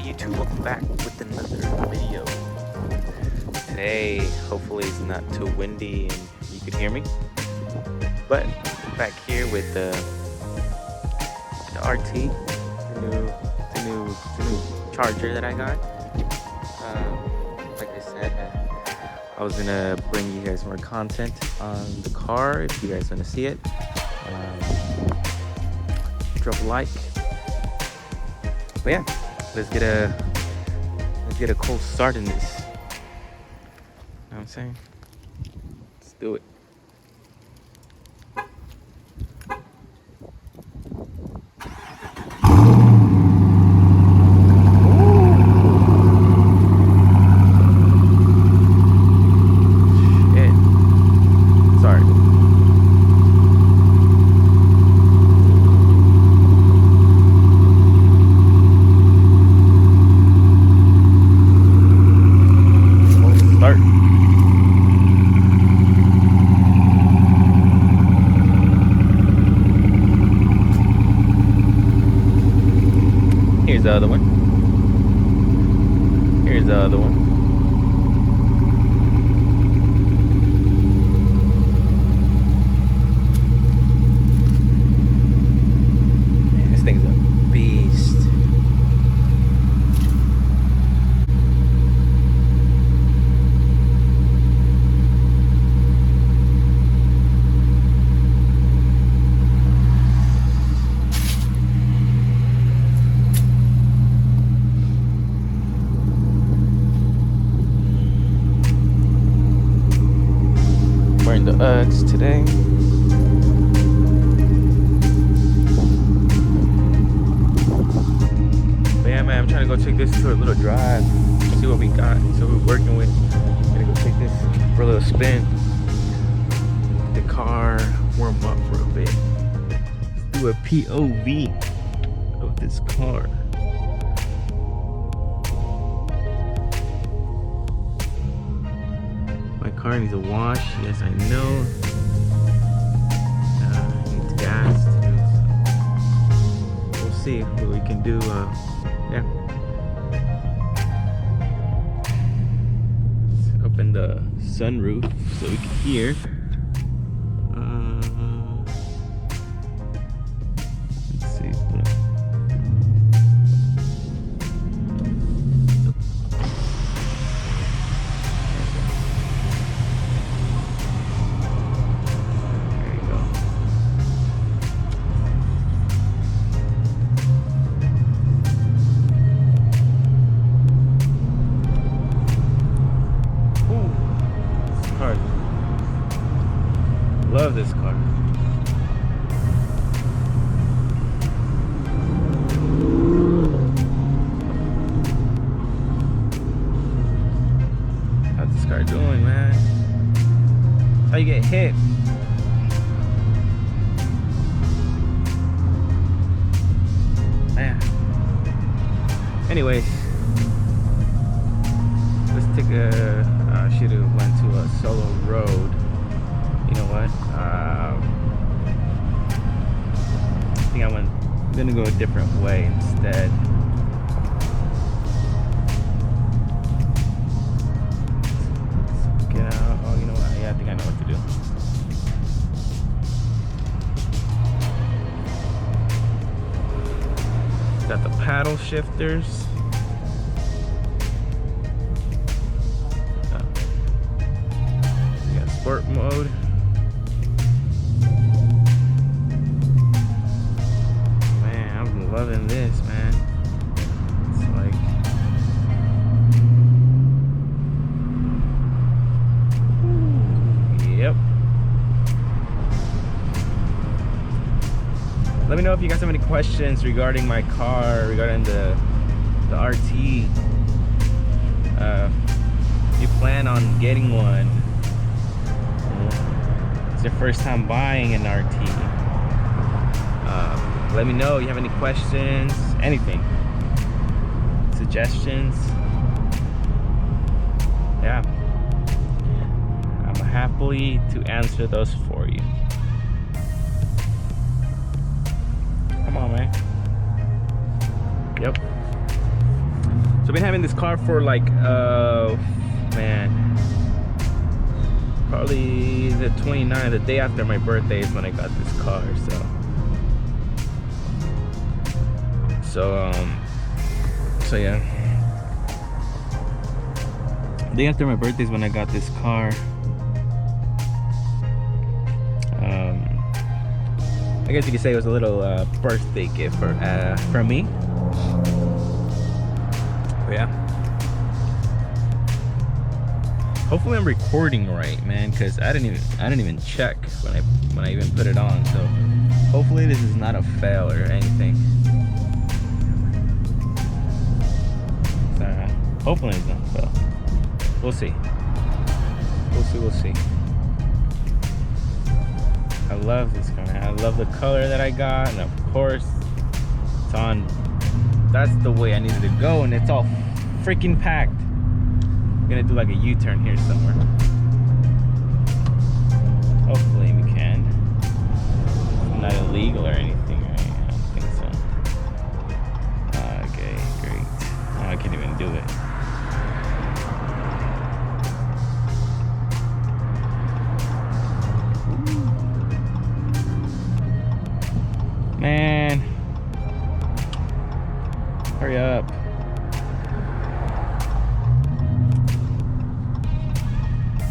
YouTube, welcome back with another video. Today, hopefully it's not too windy and you can hear me. But back here with the RT, the new Charger that I got. Like I said, I was gonna bring you guys more content on the car if you guys want to see it. Drop a like. But yeah, let's get a cold start in this. You know what I'm saying? Let's do it. Here's the other one. Here's the other one. Man, this thing's a beast. Wearing the Uggs today. But yeah, man, I'm trying to go take this to a little drive, see what we got, see what we're working with. Gonna go take this for a little spin. The car warm up for a bit. Let's do a POV of this car. My car needs a wash. Yes, I know. Needs gas too. So we'll see what we can do. Yeah. Let's open the sunroof so we can hear. Let's see. Love this car. How's this car doing, man? That's how you get hit. Man. Anyways, let's take a. I should have went to a solo road. You know what? I think I'm gonna go a different way instead. Let's get out. Oh, you know what? Yeah, I think I know what to do. Got the paddle shifters. We got sport mode. Loving this, man. It's like yep. Let me know if you guys have any questions regarding my car, regarding the RT. If you plan on getting one, it's your first time buying an RT. Let me know if you have any questions, anything, suggestions. Yeah, I'm happy to answer those for you. Come on, man. Yep. I've been having this car for like, man, probably the 29th, the day after my birthday is when I got this car. So yeah. The day after my birthday is when I got this car. I guess you could say it was a little birthday gift for me. But yeah. Hopefully I'm recording right, man, because I didn't even check when I even put it on. So hopefully this is not a fail or anything. Hopefully it's not a fail. We'll see. We'll see. I love this car, man. I love the color that I got, and of course, it's on. That's the way I needed to go, and it's all freaking packed. I'm gonna do like a U-turn here somewhere. Hopefully we can. It's not illegal or anything, right? I don't think so. Okay, great. Oh, I can't even do it. Man, hurry up.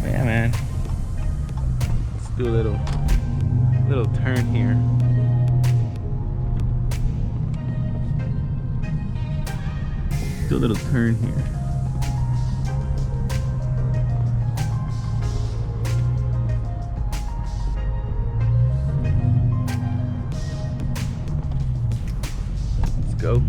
Yeah, man. Let's do a little turn here. Do a little turn here. Go.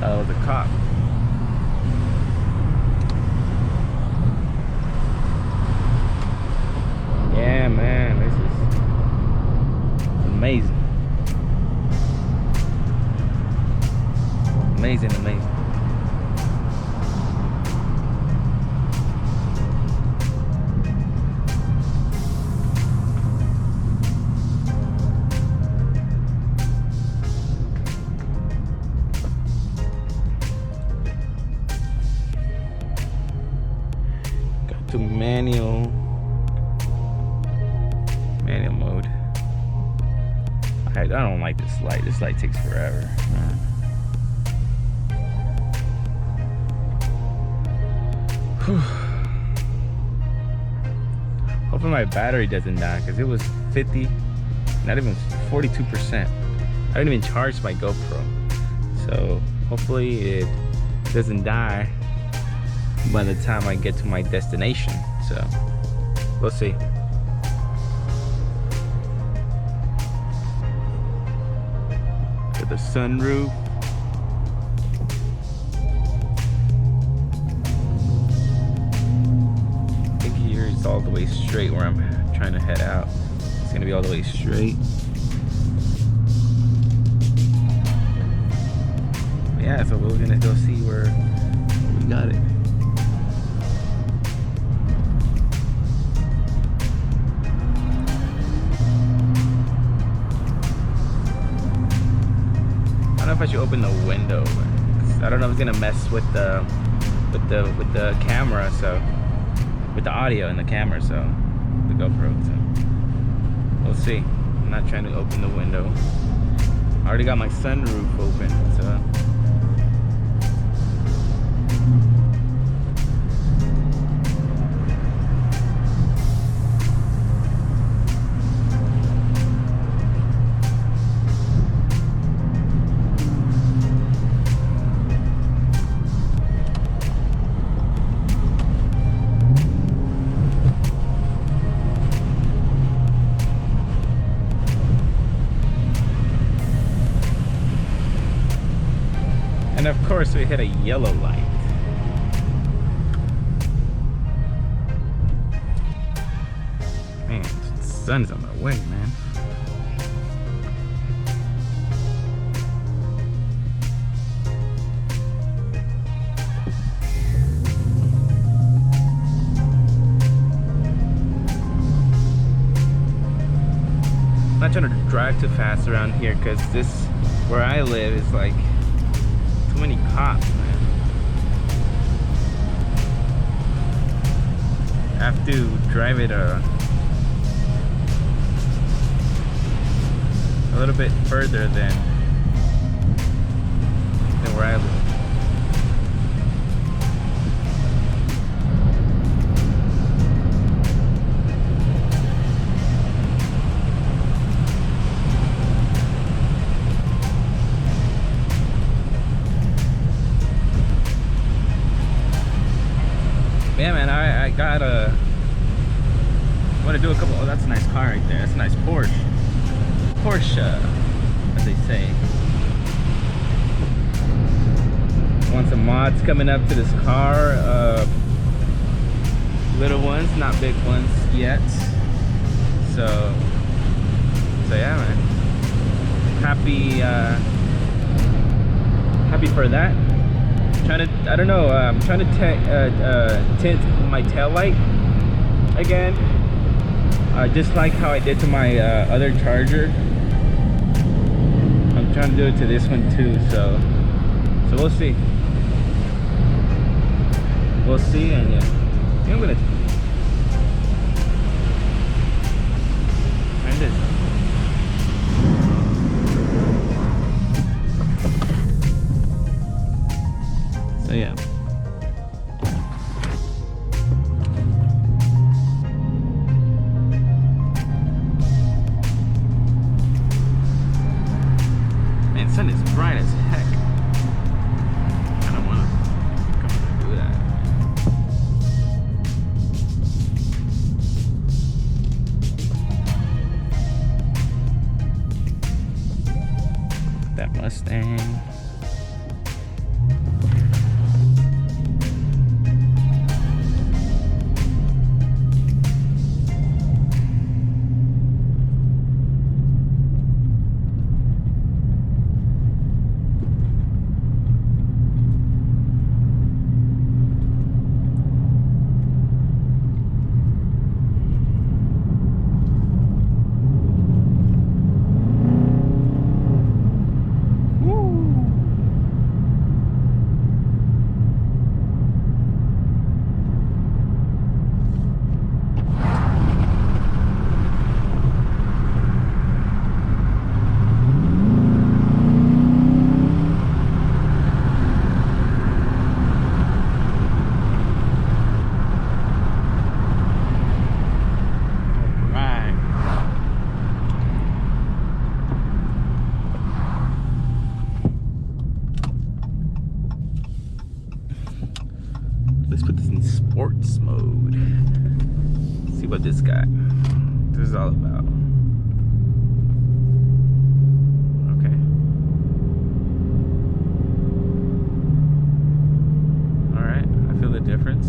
Oh, the cop. Yeah, man, this is amazing. Amazing. Got to manual mode. I don't like this light. This light takes forever. Hopefully my battery doesn't die, because it was 50, not even 42%. I didn't even charge my GoPro, so hopefully it doesn't die by the time I get to my destination. So we'll see. Got the sunroof. I think here it's all the way straight where I'm trying to head out. It's gonna be all the way straight. Yeah, so we're gonna go see where we got it. I don't know if I should open the window. I don't know if it's gonna mess with the camera, so with the audio in the camera, so the GoPro. So we'll see. I'm not trying to open the window. I already got my sunroof open, so. And of course we hit a yellow light. Man, the sun's on my way, man. not trying to drive too fast around here because this, where I live, is like too many cops, man. I have to drive it a little bit further than where I live. Yeah, man, I got I want to do a couple. Oh, that's a nice car right there. That's a nice Porsche, as they say. Want some mods coming up to this car, little ones, not big ones yet. So yeah, man, happy for that. Trying to, I don't know, I'm trying to tint my tail light again, just like how I did to my other Charger. I'm trying to do it to this one too, so we'll see. We'll see, and yeah, I think I'm gonna turn this. So yeah. Man, sun is bright as heck. I don't wanna do that. That Mustang. Let's put this in sports mode. See what this is all about. Okay. All right, I feel the difference.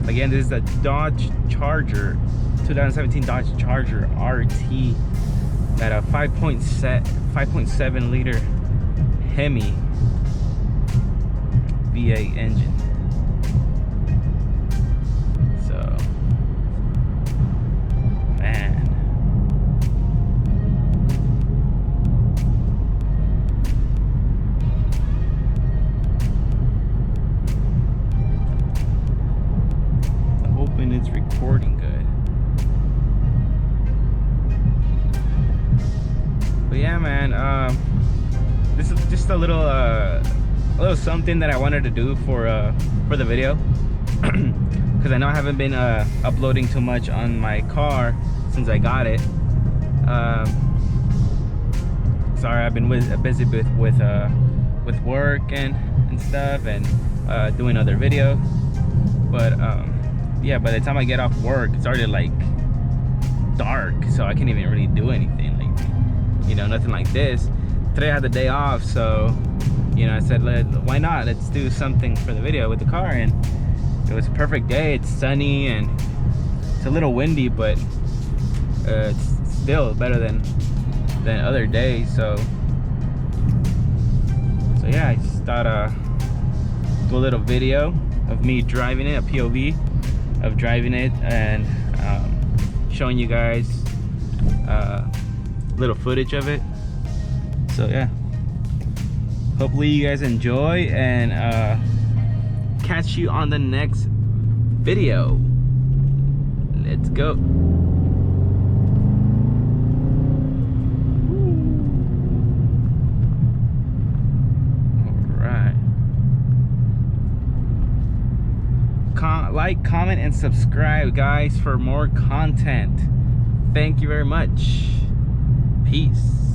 Again, this is the Dodge Charger, 2017 Dodge Charger RT, that a 5.7 liter Hemi V8 engine. So, man. It's recording good. But yeah, man, this is just a little something that I wanted to do for the video, because I know I haven't been uploading too much on my car since I got it. Sorry, I've been busy with work and stuff, and doing other videos. But yeah, by the time I get off work, it's already like dark, so I can't even really do anything, like, you know, nothing like this. Today I had the day off, so, you know, I said, why not, let's do something for the video with the car. And It was a perfect day. It's sunny and it's a little windy, but it's still better than other days. So yeah, I just thought do a little video of me driving it, a POV of driving it, and showing you guys little footage of it. So yeah, hopefully you guys enjoy, and catch you on the next video. Let's go. Like, comment, and subscribe, guys, for more content. Thank you very much. Peace.